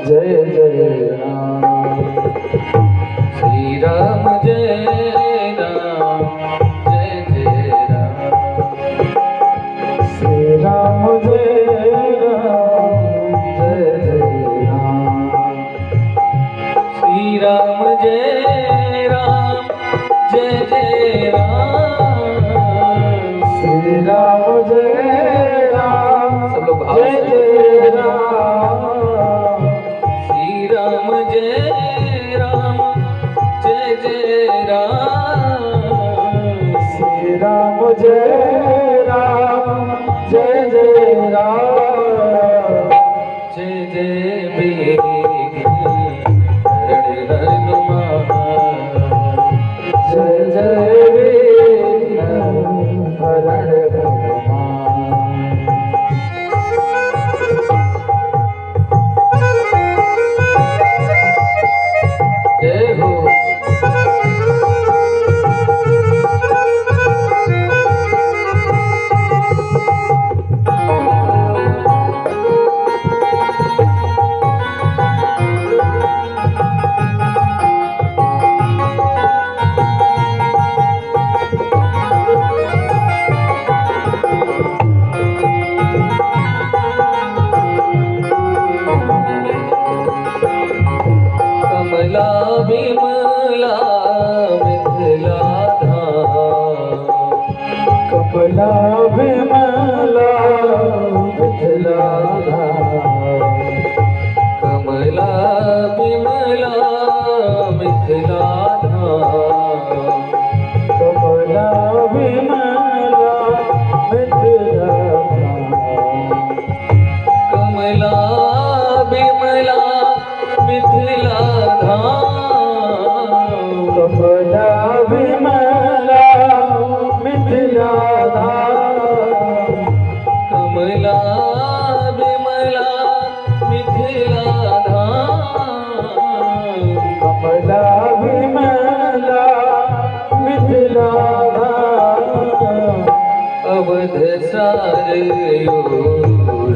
जय जय राम। श्री राम जय राम जय जय राम। श्री राम जय राम जय जय राम। श्री राम जय राम जय जय राम। श्री राम जय राम सब लोग भाव जय से जय राम। श्री राम जय राम जय जय राम। श्री राम जय राम जय जय राम। जय जय बेग रण हनुमान। जय जय वीर हरण हनुमान। जय हो। कमला विमला मिथिला धाम। कमला विमला मिथिला धाम। कमला विमला मिथिला धाम। कमला विमला मिथिला धाम। कमला विमला मिथिला धाम। कमला विमला मिथिला धाम। कमला विमला मिथिला धाम। कमला विमला मिथिला धाम। अवध सारयो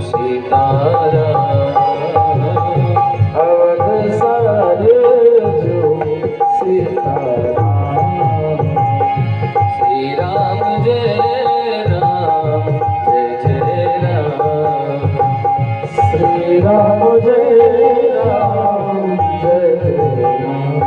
सीताराम। अवध सारे जो सीताराम। श्री राम जय राम जय जय राम। श्री राम जय राम जय जय राम।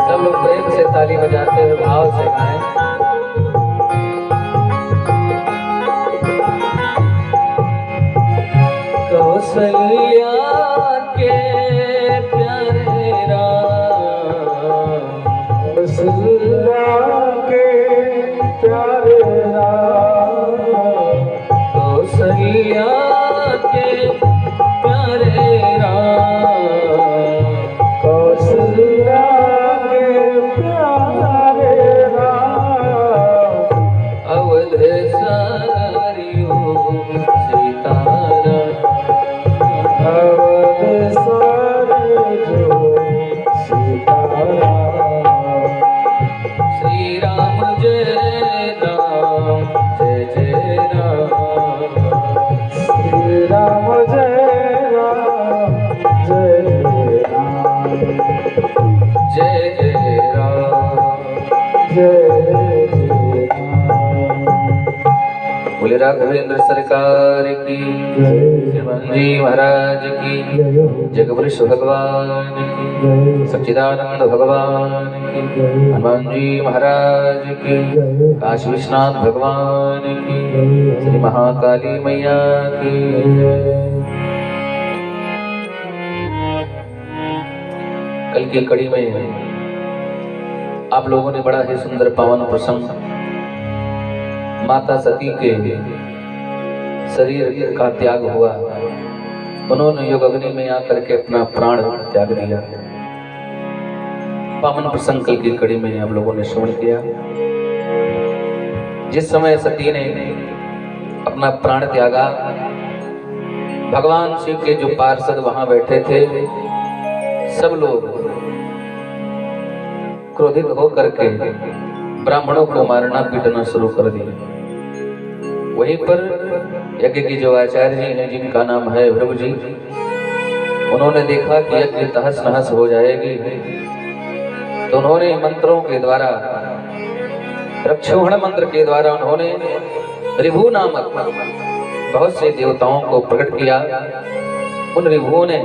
सब लोग प्रेम से ताली बजाते हुए भाव से गाएं। कौशल्या के प्यारे राम। कौशल्या के प्यारे राम। कौशल्या के प्यारे राम। कौशल्या के प्यारे राम। अवध सारियो सीताराम। अवध सारे जो सीताराम। श्री राम जय राम जय जय राम। श्री राम जय राम जय जय राम। जय जय राम। जय जय राम। बोले राघवेंद्र सरकार की, हनुमान जी महाराज की, जगवृष भगवान की, सच्चिदानंद भगवान की, हनुमान जी महाराज की, काशी विश्वनाथ भगवान की, श्री महाकाली मैया की जय। कल की कड़ी में आप लोगों ने बड़ा ही सुंदर पावन प्रसंग माता सती के शरीर का त्याग हुआ, उन्होंने योग अग्नि में आकर के अपना प्राण त्याग दिया। पावन प्रसंग कल की कड़ी में आप लोगों ने श्रवण किया। जिस समय सती ने अपना प्राण त्यागा, भगवान शिव के जो पार्षद वहां बैठे थे, सब लोग क्रोधित होकर के ब्राह्मणों को मारना पीटना शुरू कर दिया। वहीं पर यज्ञ की जो आचार्य जी हैं, जिनका नाम है भृगु जी, उन्होंने देखा कि यज्ञ तहस नहस हो जाएगी, तो उन्होंने मंत्रों के द्वारा, रक्षोहण मंत्र के द्वारा उन्होंने ऋभु नामक बहुत से देवताओं को प्रकट किया। उन ऋभुओं ने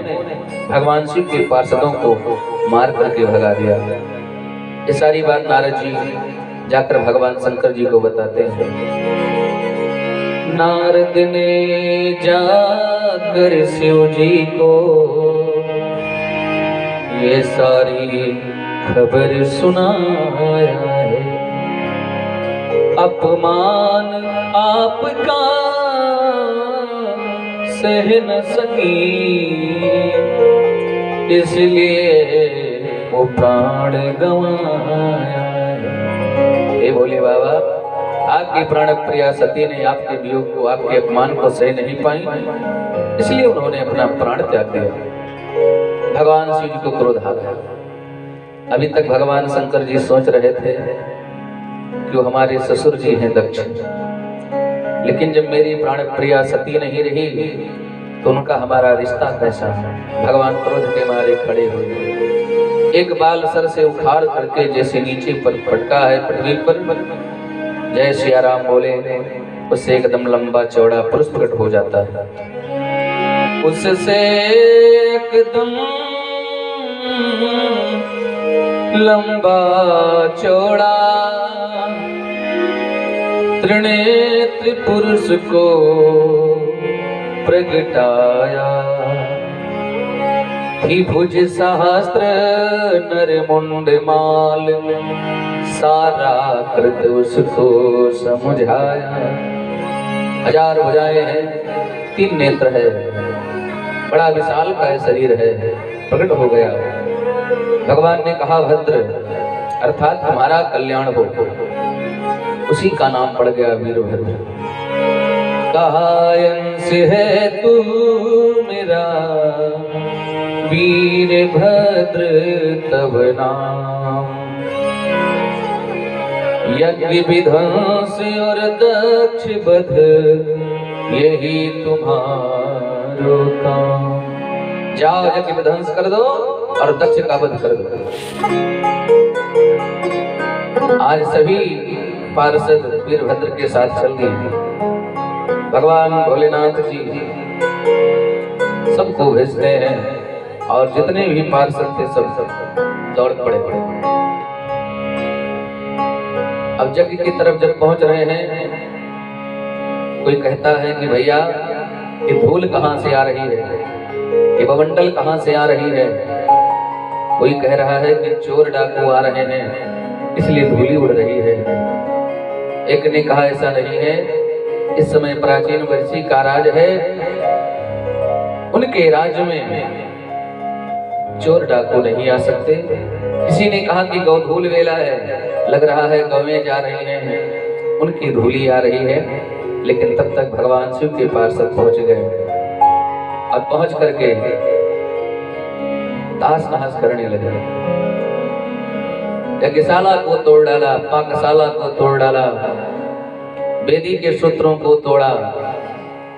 भगवान शिव के पार्षदों को मार करके भगा दिया। ये सारी बात नारद जी जाकर भगवान शंकर जी को बताते हैं। नारद ने जाकर शिव जी को ये सारी खबर सुनाया है। अपमान आपका सह न सकी, इसलिए वो प्राण गंवाया है। हे भोले बाबा, आपकी प्राण प्रिया सती ने आपके वियोग को, आपके अपमान को सह नहीं पाई, इसलिए उन्होंने अपना प्राण त्याग दिया। भगवान शिव जी को क्रोध आ गया। अभी तक भगवान शंकर जी सोच रहे थे कि वो हमारे ससुर जी हैं दक्ष, लेकिन जब मेरी प्राण प्रिया सती नहीं रही तो उनका हमारा रिश्ता कैसा है। भगवान क्रोध के मारे खड़े हुए, एक बाल सर से उखाड़ करके जैसे नीचे पर पटका है पृथ्वी पर, जय सिया राम बोले, उससे एकदम लंबा चौड़ा पुरुष प्रकट हो जाता है। उससे एकदम लंबा चौड़ा त्रिनेत्र पुरुष को प्रगटाया। ही भुज सहस्त्र नर मुंड माल, सारा कृत उसको समझाया। 1000 भुजाएं हैं, 3 नेत्र है, बड़ा विशाल का शरीर है, प्रकट हो गया। भगवान ने कहा भद्र, अर्थात तुम्हारा कल्याण हो, उसी का नाम पड़ गया वीरभद्र। कायंस है तू मेरा वीरभद्र तब नाम, यज्ञ विध्वंस और दक्ष वध यही तुम्हारो काम। जाओ यज्ञ विध्वंस कर दो और दक्ष का वध कर दो। आज सभी पार्षद वीरभद्र के साथ चल गए। भगवान भोलेनाथ जी सबको भेजते हैं और जितने भी पार्षद थे सब दौड़ पड़े। अब यज्ञ की तरफ जब पहुंच रहे हैं, कोई कहता है कि भैया ये धूल कहां से आ रही है, ये बवंडल कहां से आ रही है। कोई कह रहा है कि चोर डाकू आ रहे हैं इसलिए धूली उड़ रही है। एक ने कहा ऐसा नहीं है, इस समय प्राचीन वर्षी का राज है, उनके राज्य में चोर डाकू नहीं आ सकते। किसी ने कहा कि गौधूल वेला है, लग रहा है गौएं जा रही हैं, उनकी धूली आ रही है। लेकिन तब तक भगवान शिव के पार्षद पहुंच गए और पहुंच करके ताश नहास करने लगे। यज्ञशाला को तोड़ डाला, पाकशाला को तोड़ डाला, वेदी के सूत्रों को तोड़ा,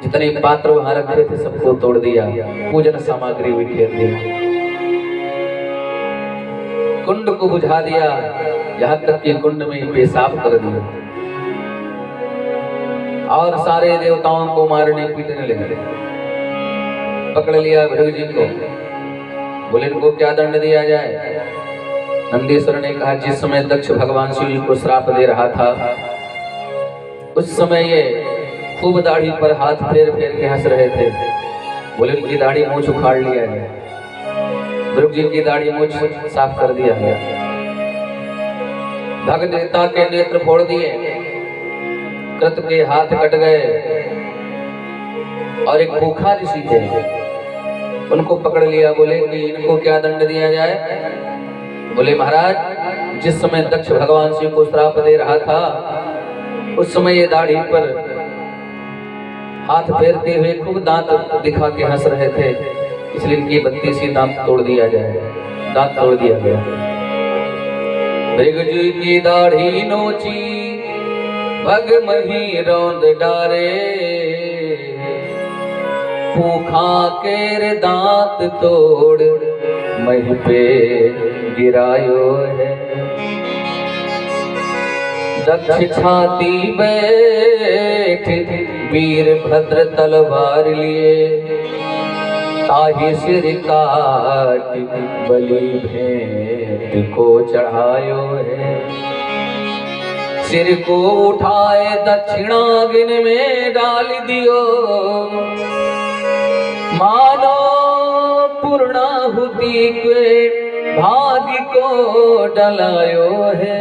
जितने पात्र वहां रखे थे सबको तोड़ दिया, पूजन सामग्री बिखेर दी, कुंड को बुझा दिया, यहाँ तक कि कुंड में पेशाब कर दिया और सारे देवताओं को मारने पीटने लगे। पकड़ लिया भृगु जी को, बोले इनको क्या दंड दिया जाए। नंदीश्वर ने कहा जिस समय दक्ष भगवान शिव जी को श्राप दे रहा था उस समय ये खूब दाढ़ी पर हाथ फेर फेर के हंस रहे थे। बोले उनकी दाढ़ी मूछ उखाड़ लिया है, भृगु जी की दाढ़ी मूछ साफ कर दिया है, भग देवता के नेत्र फोड़ दिए, कृत के हाथ कट गए और एक भूखा ऋषि थे, उनको पकड़ लिया। बोले कि इनको क्या दंड दिया जाए? बोले महाराज, जिस समय दक्ष भगवान शिव को श्राप दे रहा था उस समय ये दाढ़ी पर हाथ फेरते हुए खूब दांत दिखा के हंस रहे थे, इसलिए इनकी 32 दांत तोड़ दिया जाए। दांत तोड़ दिया गया। मृगजी की दाढ़ी नोची भग मही रौंद डारे, भूखा केर दांत तोड़ मही पे गिरायो है। दक्ष छाती बैठ वीरभद्र तलवार लिए, ताहि सिर काट बलि भेंट को चढ़ायो है। सिर को उठाए दक्षिणाग्नि में डाल दियो, मानो पूर्णाहुति के भाग को डलायो है।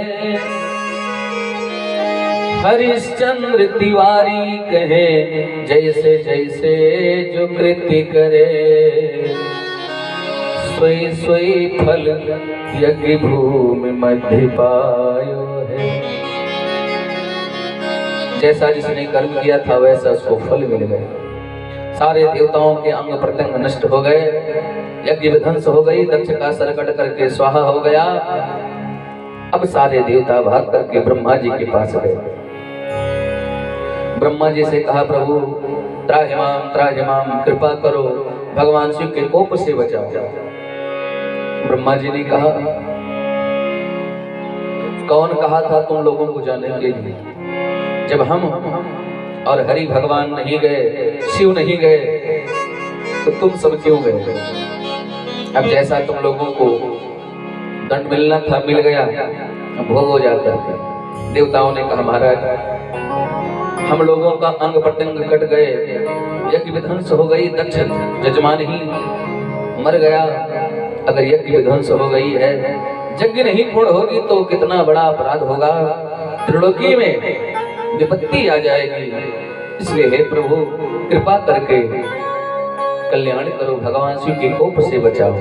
हरिश्चंद्र तिवारी कहे जैसे जैसे जो कृति करे, सोई सोई फल यज्ञ भूमि मध्य पायो है। जैसा जिसने कर्म किया था वैसा उसको फल मिल गया। सारे देवताओं के अंग प्रत्यंग नष्ट हो गए, यज्ञ विध्वंस हो गई, दक्ष का सर कट करके स्वाहा हो गया। अब सारे देवता भाग करके ब्रह्मा जी के पास गए। ब्रह्मा जी से कहा, प्रभु त्राहिमाम कृपा करो, भगवान शिव के कोप से बचाओ। ब्रह्मा जी ने कहा, कौन कहा था तुम लोगों को जाने के लिए? जब हम और हरि भगवान नहीं गए, शिव नहीं गए, तो तुम सब क्यों गए? अब जैसा तुम लोगों को दंड मिलना था मिल गया, भोग हो जाता है। देवताओं ने कहा, महाराज हम लोगों का अंग प्रत्यंग कट गए, यज्ञ विध्वंस हो गई, दक्ष जजमान ही मर गया। अगर यज्ञ विध्वंस हो गई है, यज्ञ नहीं पूर्ण होगी तो कितना बड़ा अपराध होगा, त्रिलोकी में विपत्ति आ जाएगी। इसलिए हे प्रभु कृपा करके कल्याण करो, भगवान शिव के कोप से बचाओ।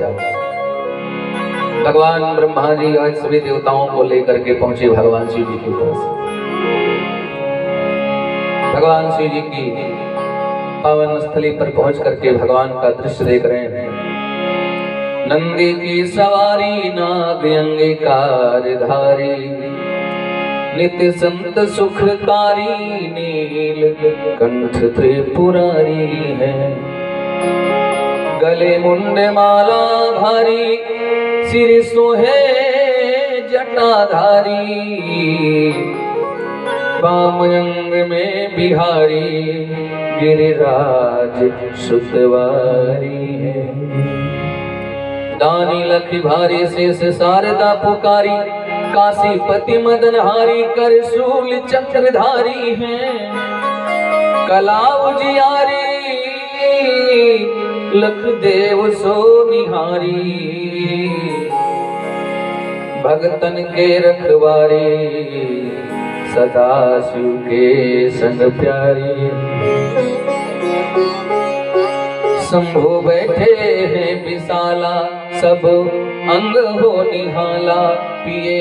भगवान ब्रह्मा जी आज सभी देवताओं को लेकर के पहुंचे भगवान शिव जी के पास। भगवान शिव जी की पावन स्थली पर पहुंच करके भगवान का दृश्य देख रहे हैं। नंदी की सवारी नाग अंगीकार धारी, नित्य संत सुखकारी, नील कंठ त्रिपुरारी है। गले मुंड माला भारी, सिर सोहे जटाधारी, वाम अंग में बिहारी, गिरिराज सुतवारी है। दानी लखी भारी शेष शारदा पुकारी, काशीपति मदनहारी कर शूल चक्रधारी है। कला उजियारी लख देव सो निहारी, भगतन के रखवारी, सदा शिव के संग प्यारी। शंभु बैठे हैं विशाला, सब अंग हो निहाला, पिए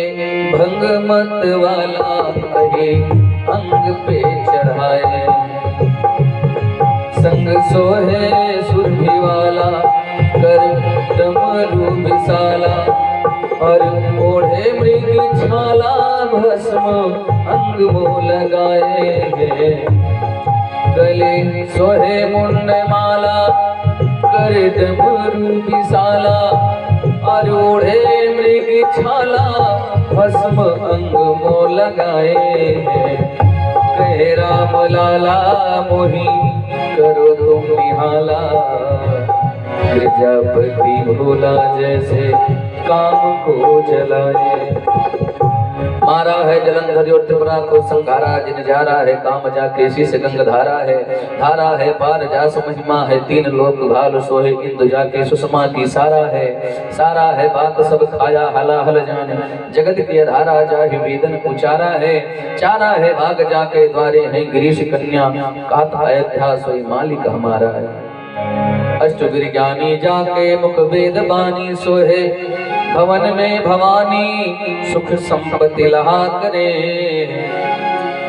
भंग मत वाला, कहे अंग पे चढ़ाए। संग सोहे सुरभि वाला, कर डमरू विशाला, और ओढ़े मृग छाला, भस्म अंग मोह लगाए हैं। गले सोहे मुंड माला, कर डमरू विशाला, और ओढ़े मृग छाला, भस्म अंग मोह लगाए हैं। कहे राम लाला मोही करो तुम निहाला, प्रजापति भोला जैसे काम को जलाए। मारा है जलंधर और त्रिपुरा को संघारा, जिन जारा है काम जाके शीश गंग धारा है पार जास महिमा है, तीन लोक भाल सोहे इंदु जाके सुषमा की सारा है बात सब खाया हला हल जाने, जगत की धारा जाहि वेदन उचारा है, चारा है भाग जाके द्वारे है गिरीश कन्या, कहता अयोध्या सोई मालिक हमारा है। अष्टगिर ज्ञानी जाके मुख वेद बानी सोहे, भवन में भवानी सुख संपत्ति लहा करे,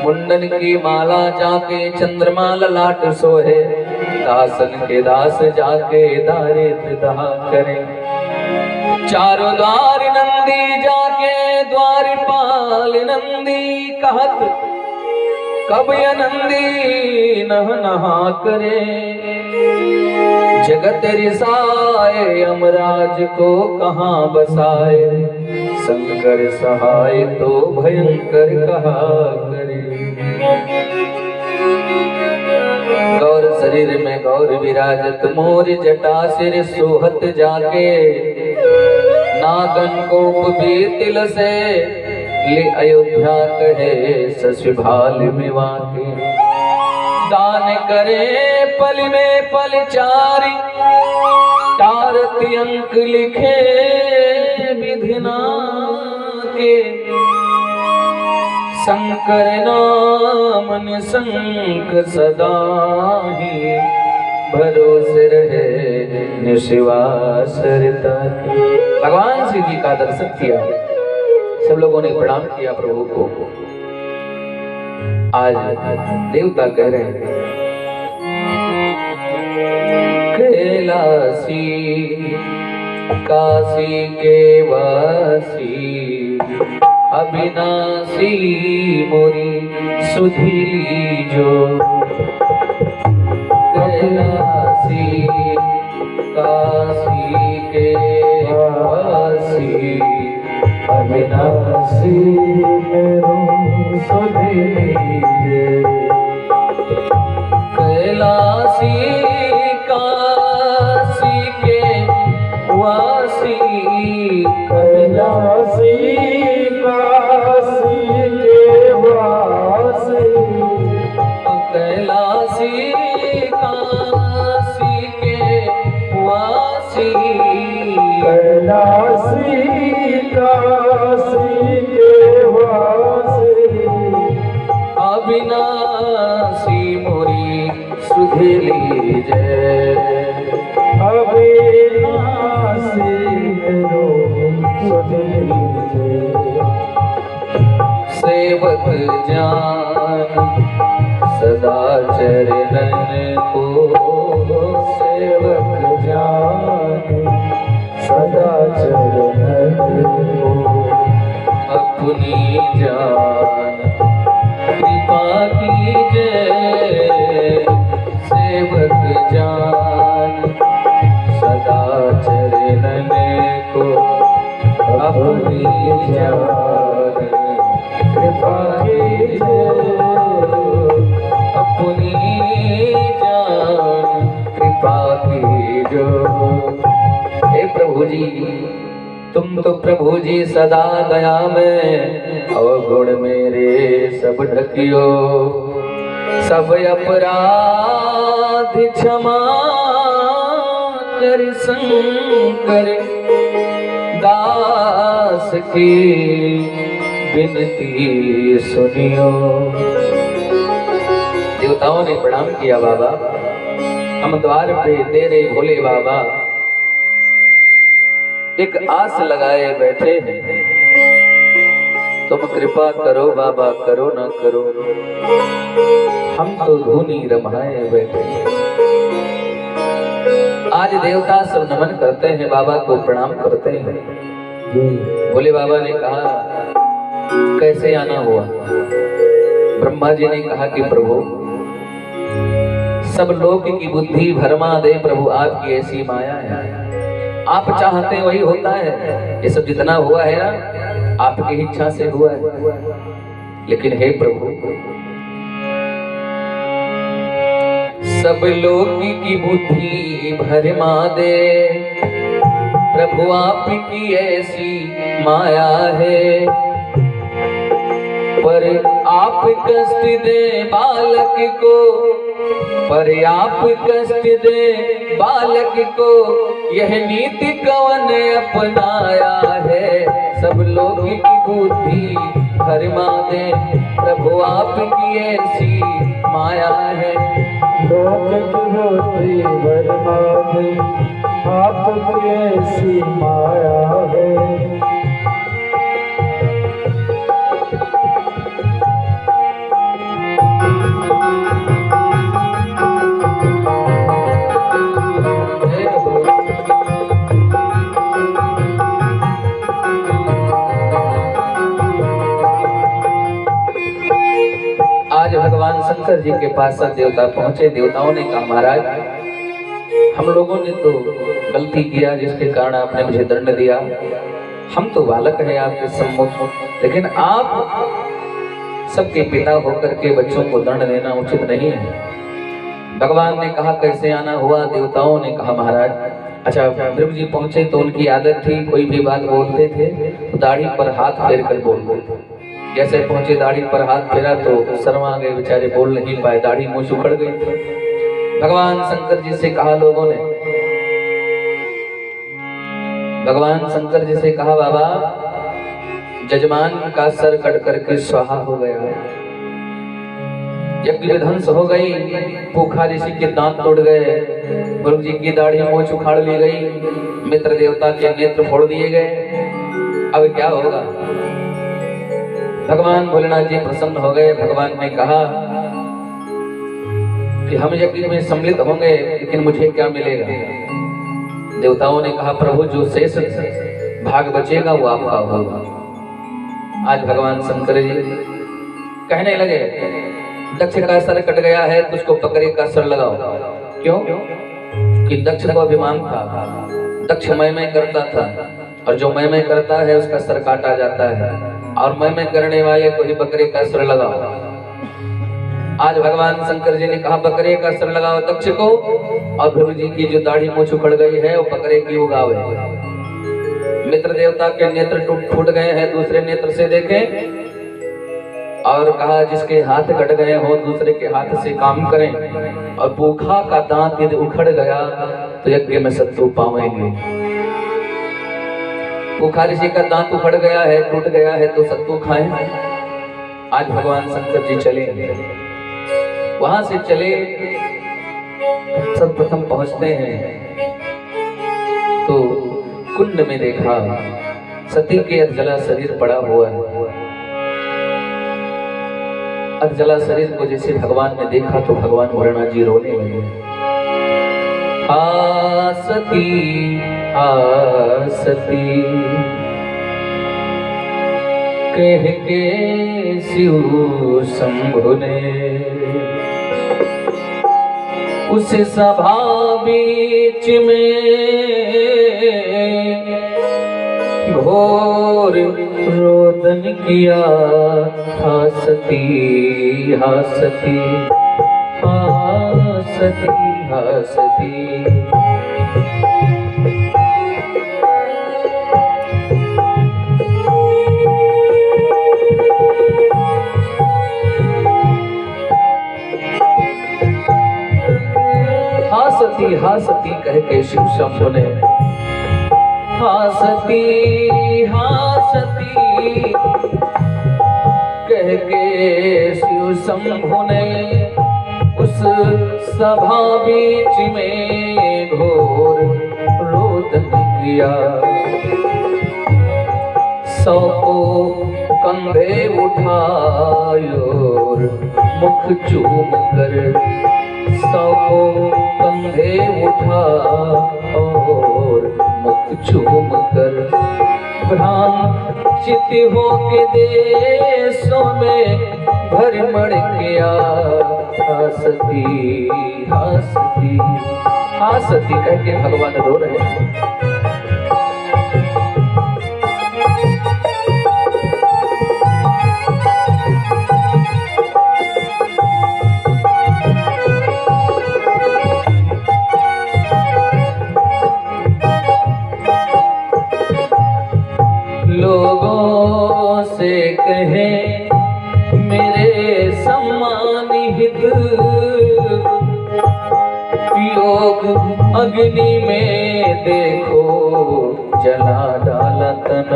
मुंडन की माला जाके चंद्रमा ललाट सोहे, दासन के दास जाके दारिद्र दहा करे। चारों द्वार नंदी जाके द्वारपाल नंदी, कहत कब नंदी नह नहा करे, जगत रिसाए यमराज को कहाँ बसाए, शंकर सहाय तो भयंकर कहा करे। गौर शरीर में गौर विराजत, मोर जटा सिर सोहत जाके, नागन को तिल से ले अयोध्या कहे ससुभाल में वाके, दान करे पल में पल चारी, तारत अंक लिखे विधिना के, शंकर नाम निशंक सदा ही, भरोसे रहे निशिवासरता के। भगवान श्री जी का दर्शन किया, सब लोगों ने प्रणाम किया प्रभु को। आज देवता कह रहे हैं कैलासी काशी के वासी, अविनाशी मोरी सुधीली जो, कैलासी काशी के वासी, अविनाशी मेरो सुधि लीजे, कैलासी काशी के वासी, कैलासी काशी के वासी, कैलासी काशी के वासी, कैलासी काशी के वासी, अविनाशी मोरी सुधि लीजे, अविनाशी मेरो सुधि लीजे। सेवक जान सदा चरणन को, सेवक जान सदा चरणन को, अपनी जान कृपा कीजे, सेवक जान सदा चरणन को, अपनी जान कृपा कीजे, अपनी जान कृपा कीजो। हे प्रभु जी, तुम तो प्रभु जी सदा दया में, अवगुण मेरे सब ढकियो, सब अपराध क्षमा कर शंकर, दास की विनती सुनियो। देवताओं ने प्रणाम किया, बाबा हम द्वार पे तेरे भोले बाबा एक आस लगाए बैठे हैं, तुम कृपा करो बाबा, करो ना करो, हम तो धुनी रमाए बैठे। आज देवता सब नमन करते हैं, बाबा को प्रणाम करते हैं। भोले बाबा ने कहा कैसे आना हुआ? ब्रह्मा जी ने कहा कि प्रभु सब लोग की बुद्धि भरमा दे प्रभु, आपकी ऐसी माया है, आप चाहते हैं वही होता है। ये सब जितना हुआ है ना आपकी इच्छा से हुआ है। लेकिन हे प्रभु, सब लोग की बुद्धि भरमा दे प्रभु, आपकी ऐसी माया है। पर आप कष्ट दे बालक को, पर आप कष्ट दे बालक को, यह नीति कौन अपनाया है। सब लोग की बुद्धि भरमा दे, प्रभु आपकी ऐसी माया है। लोक की बुद्धि भरमा दे, आपकी ऐसी माया है। आज भगवान शंकर जी के पास सब देवता पहुंचे। देवताओं ने कहा महाराज, हम लोगों ने तो गलती किया जिसके कारण आपने मुझे दंड दिया। हम तो बालक हैं आपके सम्मुख, लेकिन आप सबके पिता होकर के बच्चों को दंड देना उचित नहीं है। भगवान ने कहा कैसे आना हुआ। देवताओं ने कहा महाराज, अच्छा ध्रुव जी पहुंचे तो उनकी आदत थी कोई भी बात बोलते थे तो दाढ़ी पर हाथ फेर कर बोलते थे। जैसे पहुंचे दाढ़ी पर हाथ फेरा तो शर्मा गए बेचारे, बोल नहीं पाए, दाढ़ी मुंह सुखड़ गई थी। भगवान शंकर जी से कहा लोगों ने, भगवान शंकर जी से कहा बाबा जजमान का सर कट करके स्वाहा हो गया, यज्ञ विध्वंस हो गई, पूखा ऋषि के दांत तोड़ गए, गुरु जी की दाढ़ी मूंछ उखाड़ ली गई, मित्र देवता के नेत्र फोड़ दिए गए। अब क्या होगा। भगवान भोलेनाथ जी प्रसन्न हो गए। भगवान ने कहा कि हम यज्ञ में सम्मिलित होंगे, लेकिन मुझे क्या मिलेगा। देवताओं ने कहा प्रभु जो शेष भाग बचेगा वो आपका होगा। आज भगवान शंकर जी कहने लगे दक्ष का सर कट गया है तो उसको बकरे का सर लगाओ। क्यों? कि दक्ष को अभिमान था, दक्ष मैं करता था, और जो मैं करता है उसका सर काटा जाता है, और मैं करने वाले को ही बकरे का सर लगाओ। आज भगवान शंकर जी ने कहा बकरे का सर लगाओ दक्ष को, और गुरु जी की जो दाढ़ी मूंछ उखड़ गई है वो बकरे की उगावे। मित्र देवता के नेत्र फूट गए हैं, दूसरे नेत्र से देखें, और कहा जिसके हाथ कट गए हो दूसरे के हाथ से काम करें, और पूखा का दांत यदि उखड़ गया तो यज्ञ में शत्रु पावेंगे। पूखा ऋषि का दांत उखड़ गया है, टूट गया है तो शत्रु खाएं। आज भगवान शंकर जी चले, वहां से चले, सर्वप्रथम पहुंचते हैं तो कुंड में देखा सती के अधजला शरीर पड़ा हुआ है। अधजला शरीर को जैसे भगवान ने देखा तो भगवान भोलेनाथ जी रोने लगे। आ सती कह के शिव शंभु ने उस सभा बीच में घोर रोदन किया। हा सती हा सती हा सती हा सती। हा सती कह के शिव शंभु ने, हा सती कह के शिव शंभु ने उस सभा बीच में घोर रोदन किया। 100 को कंधे उठायो मुख चूम कर, 100 को कंधे उठा और मुख चूम कर, भ्रांचित हो के देशों में भ्रमण किया। हा सती हा सती हा सती कह के भगवान रो रहे हैं। लोगों से कहे योग अग्नि में देखो जला डाला तन।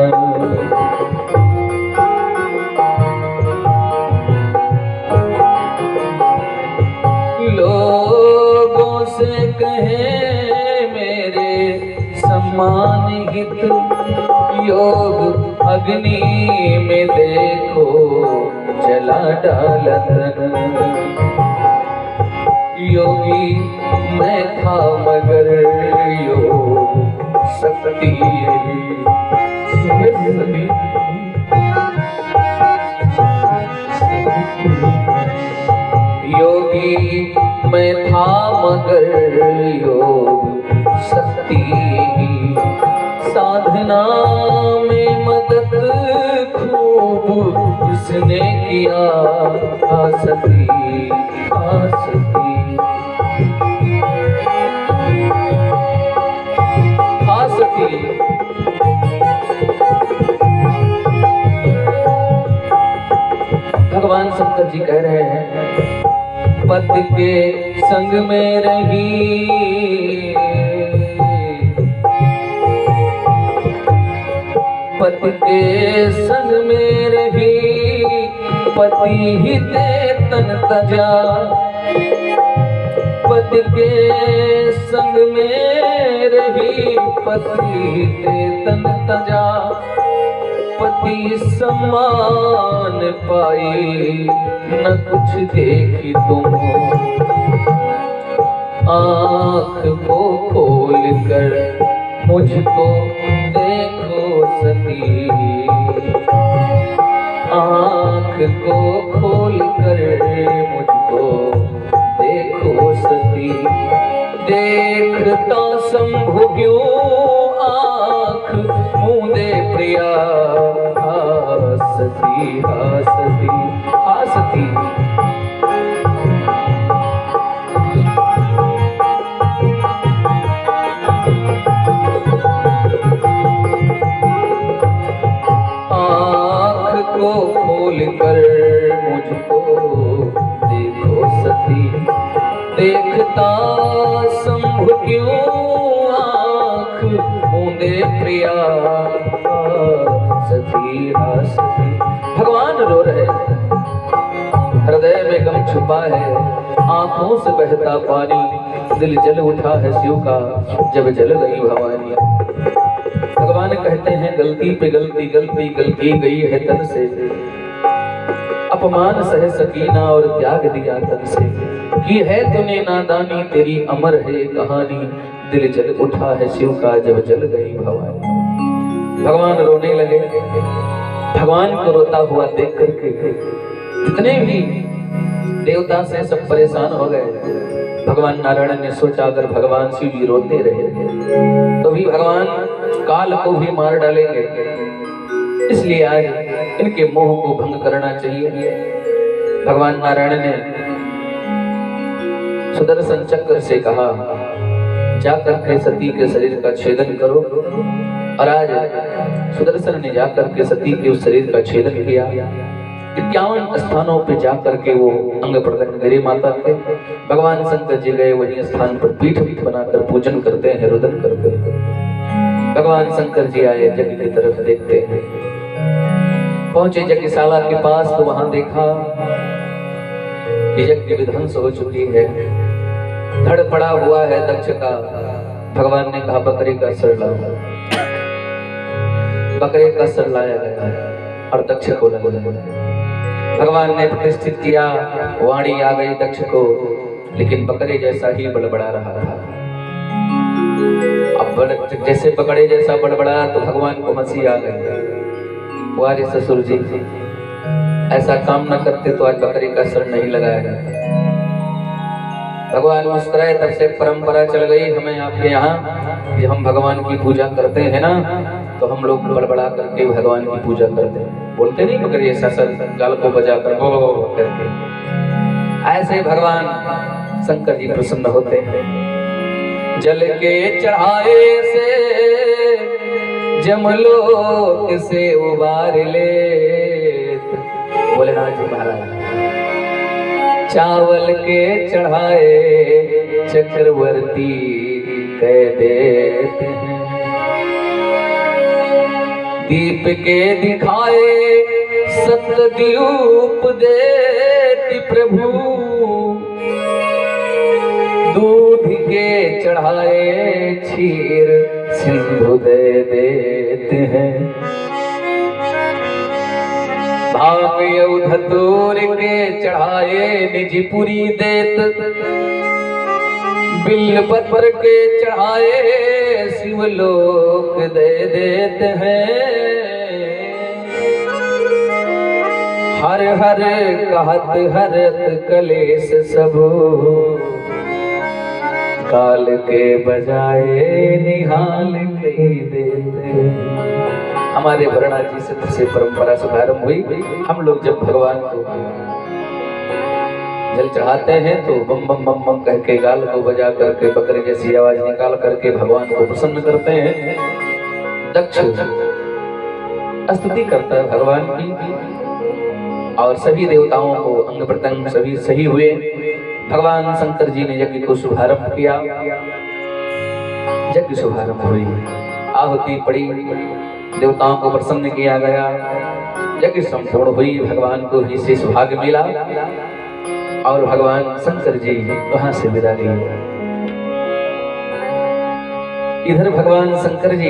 लोगों से कहे मेरे सम्मान हित, योग अग्नि में देखो जला डाला तन। योगी मैं था मगर योग शक्ति योगी मैं था मगर योग शक्ति। साधना में मदद खूब जिसने किया आसती आसती आसती। भगवान शंकर जी कह रहे हैं पति के संग में रही, पति के संग में रही, पति ही ते तन तजा। पति के संग में रही, पति ही ते तन तजा। पति सम्मान पाई न कुछ देखी तुम, आँख को खोल कर मुझको देखो सती। आँख को खोल कर मुझको देखो सती। देखता शंभु क्यों आँख मूंदे प्रिया, हासती हासती हासती। आँख को खोल कर मुझको देखो सती। देखता शंभु क्यों आँख मूंदे प्रिया, सती हासती। भगवान रो रहे, हृदय में गम छुपा है, आंखों से बहता पानी, दिल जल उठा है शिव का जब जल गई भवानी। भगवान कहते हैं गलती पे गलती, गलती गलती गई है तन से, अपमान सह सकीना और त्याग दिया तन से। की है तूने नादानी तेरी अमर है कहानी, दिल जल उठा है शिव का जब जल गई भवानी। भगवान रोने लगे। भगवान को रोता हुआ देख करके जितने भी देवता से सब परेशान हो गए। भगवान नारायण ने सोचा अगर भगवान शिव जी रोते रहे तो भी भगवान काल को भी मार डालेंगे, इसलिए आज इनके मोह को भंग करना चाहिए। भगवान नारायण ने सुदर्शन चक्र से कहा जाकर के सती के शरीर का छेदन करो, और आज सुदर्शन ने जाकर के सती के उस शरीर का छेदन किया। 51 स्थानों पे जाकर के वो अंग प्रकट करे माता के। भगवान शंकर जी गए वही स्थान पर पीठ बनाकर पूजन करते हैं, रुदन करते हैं। भगवान शंकर जी आए, यज्ञ की तरफ देखते हैं, पहुंचे यज्ञशाला के पास तो वहां देखा यज्ञ विध्वंस हो चुकी है, धड़ पड़ा हुआ है दक्ष का। भगवान ने कहा बकरे का सर लाओ। बकरे का सर लाया गया और दक्ष को लगाया। भगवान ने प्रतिष्ठित किया, वाणी आ गई दक्ष को, लेकिन बकरे जैसा ही बड़बड़ा रहा था। अब जैसे बकरे जैसा बड़बड़ा तो भगवान को हंसी आ गई। वारे ससुर जी, ऐसा काम न करते तो आज बकरे का सर नहीं लगाया जाता। भगवान मुस्कुराए, तब से परंपरा चल गई हमें आपके यहाँ कि हम भगवान की पूजा करते हैं ना, तो हम लोग बड़बड़ा करके भगवान की पूजा करते हैं। बोलते नहीं बकरी ऐसा सर गाल को बजा कर हो करके। ऐसे भगवान शंकर जी प्रसन्न होते हैं। जल के चढ़ाए से जमलोक से उबार ले, भोलेनाथ जी महाराज। चावल के चढ़ाए चक्रवर्ती कह देते हैं, दीप के दिखाए सतद्वीप देती प्रभु, दूध के चढ़ाए क्षीर सिंधु दे देते हैं, भांग धतूर के चढ़ाए निजपुरी देत, बिल पत्र के चढ़ाए शिवलोक दे देते हैं, हर हर कहत हरत कलेश सब, काल के बजाए निहाल कही देते हैं। हमारे वरणा जी से परंपरा शुभारंभ हुई। हम लोग जब भगवान को जल चढ़ाते हैं तो बम बम बम बम कह के गाल को बजा करके बकरे जैसी आवाज निकाल करके भगवान को प्रसन्न करते हैं। दक्ष स्तुति करता है भगवान की और सभी देवताओं को अंग प्रत्यंग सभी सही हुए। भगवान शंकर जी ने यज्ञ को शुभारंभ किया, यज्ञ शुभारंभ हुई, आहुति पड़ी, देवताओं को प्रसन्न किया गया, यज्ञ संपूर्ण हुई, भगवान को विशेष भाग मिला और भगवान शंकर जी वहां से विदा लिए। इधर भगवान शंकर जी